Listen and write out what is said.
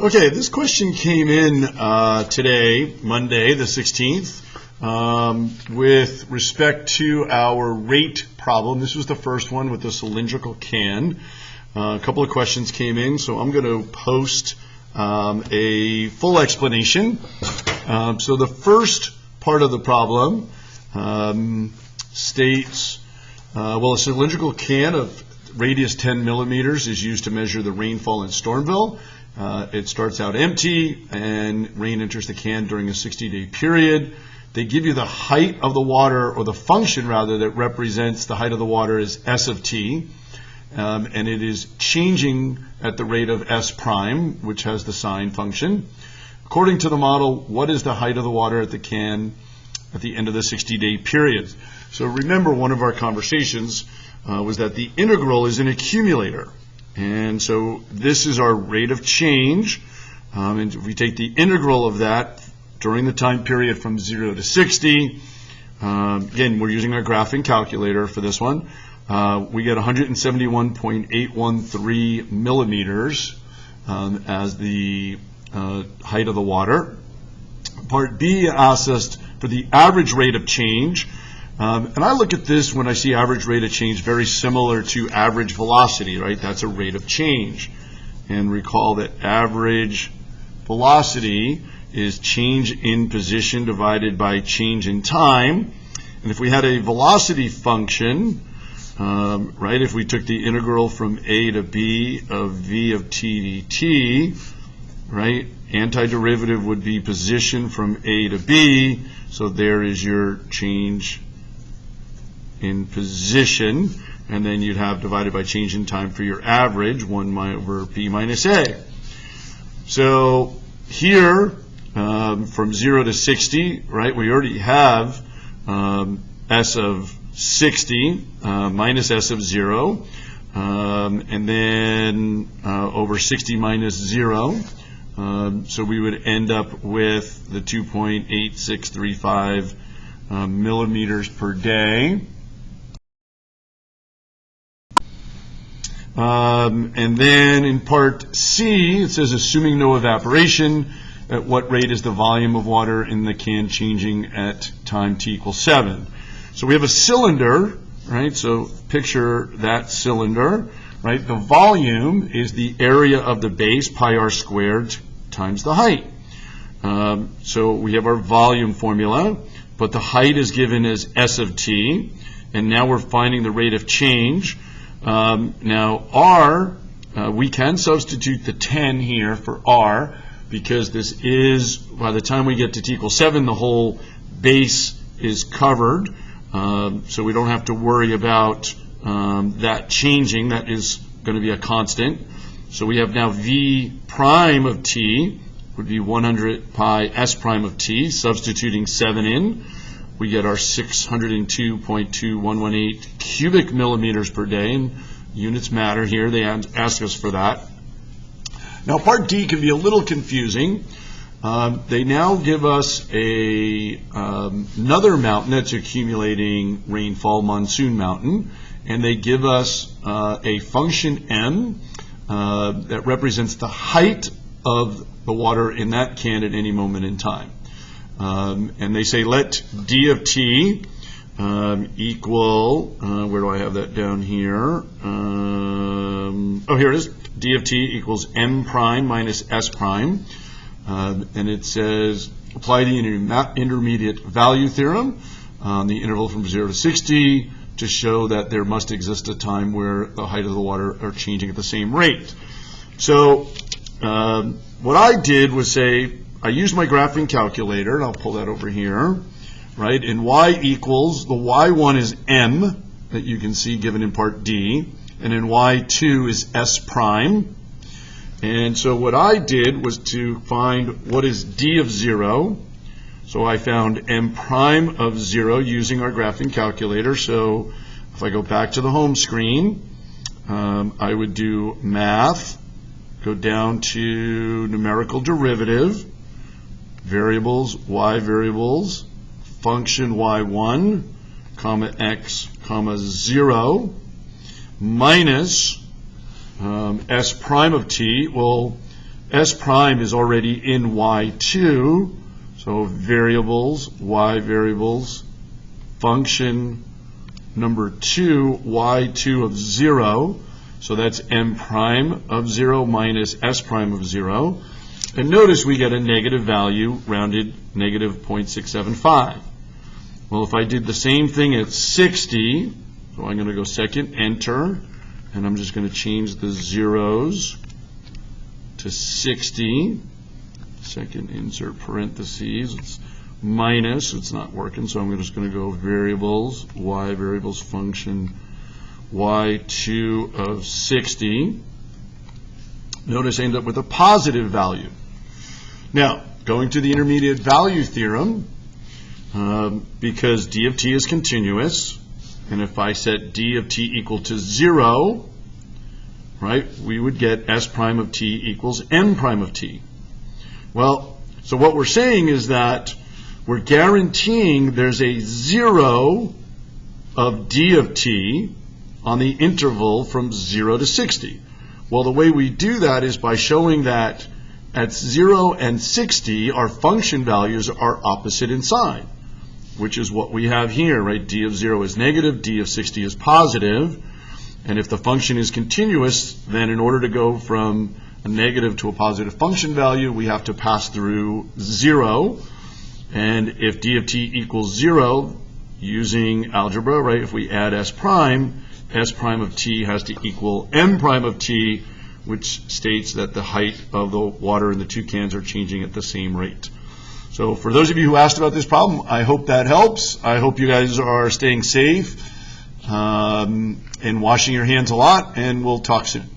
Okay, this question came in today, Monday the 16th, with respect to our rate problem. This was the first one with the cylindrical can. A couple of questions came in, so I'm going to post a full explanation. So the first part of the problem states, well, a cylindrical can of radius 10 millimeters is used to measure the rainfall in Stormville. It starts out empty and rain enters the can during a 60-day period. They give you the height of the water, or the function rather, that represents the height of the water is S of t, and it is changing at the rate of S prime, which has the sine function. According to the model, what is the height of the water at the can at the end of the 60-day period? So remember, one of our conversations was that the integral is an accumulator. And so this is our rate of change. And if we take the integral of that during the time period from 0 to 60, again, we're using our graphing calculator for this one, we get 171.813 millimeters as the height of the water. Part B asks us for the average rate of change. And I look at this, when I see average rate of change, very similar to average velocity, right? That's a rate of change. And recall that average velocity is change in position divided by change in time. And if we had a velocity function, right, if we took the integral from a to b of v of t dt, right, antiderivative would be position from a to b. So there is your change in position, and then you'd have divided by change in time for your average, 1 over b minus a. So here, from 0 to 60, right, we already have s of 60 minus s of 0, and then over 60 minus 0. So we would end up with the 2.8635 millimeters per day. And then in part C, it says, assuming no evaporation, at what rate is the volume of water in the can changing at time t equals 7? So we have a cylinder, right? So picture that cylinder, right? The volume is the area of the base, pi r squared, times the height. So we have our volume formula, but the height is given as S of t, and now we're finding the rate of change. Now R, we can substitute the 10 here for R, because this is, by the time we get to t equals 7, the whole base is covered, so we don't have to worry about that changing. That is going to be a constant. So we have now v prime of t would be 100 pi s prime of t, substituting 7 in. We get our 602.2118 cubic millimeters per day, and units matter here. They ask us for that. Now, part D can be a little confusing. They now give us another mountain that's accumulating rainfall, Monsoon Mountain, and they give us a function m that represents the height of the water in that can at any moment in time. And they say let d of t equal, where do I have that down here? Oh, here it is. D of t equals m prime minus s prime. And it says apply the intermediate value theorem on the interval from 0 to 60 to show that there must exist a time where the height of the water are changing at the same rate. So what I did was say, I used my graphing calculator, and I'll pull that over here, right? And y equals, the y1 is m, that you can see given in part D, and then y2 is s prime. And so what I did was to find what is d of 0. So I found m prime of 0 using our graphing calculator. So if I go back to the home screen, I would do math, go down to numerical derivative, variables, y variables, function y1, comma x, comma 0, minus s prime of t. Well, S prime is already in y2, so variables, y variables, function number 2, y2 of 0, so that's m prime of 0 minus s prime of 0. And notice we get a negative value, rounded negative 0.675. Well, if I did the same thing at 60, so I'm going to go second, enter, and I'm just going to change the zeros to 60. Second, insert parentheses. It's minus, it's not working, so I'm just going to go variables, y variables function y2 of 60. Notice I end up with a positive value. Now, going to the intermediate value theorem, because d of t is continuous, and if I set d of t equal to 0, right, we would get s prime of t equals n prime of t. Well, so what we're saying is that we're guaranteeing there's a 0 of d of t on the interval from 0 to 60. Well, the way we do that is by showing that at 0 and 60, our function values are opposite in sign, which is what we have here, right? D of 0 is negative, d of 60 is positive, and if the function is continuous, then in order to go from a negative to a positive function value, we have to pass through 0, and if d of t equals 0, using algebra, right, if we add s prime of t has to equal m prime of t, which states that the height of the water in the two cans are changing at the same rate. So for those of you who asked about this problem, I hope that helps. I hope you guys are staying safe and washing your hands a lot, and we'll talk soon.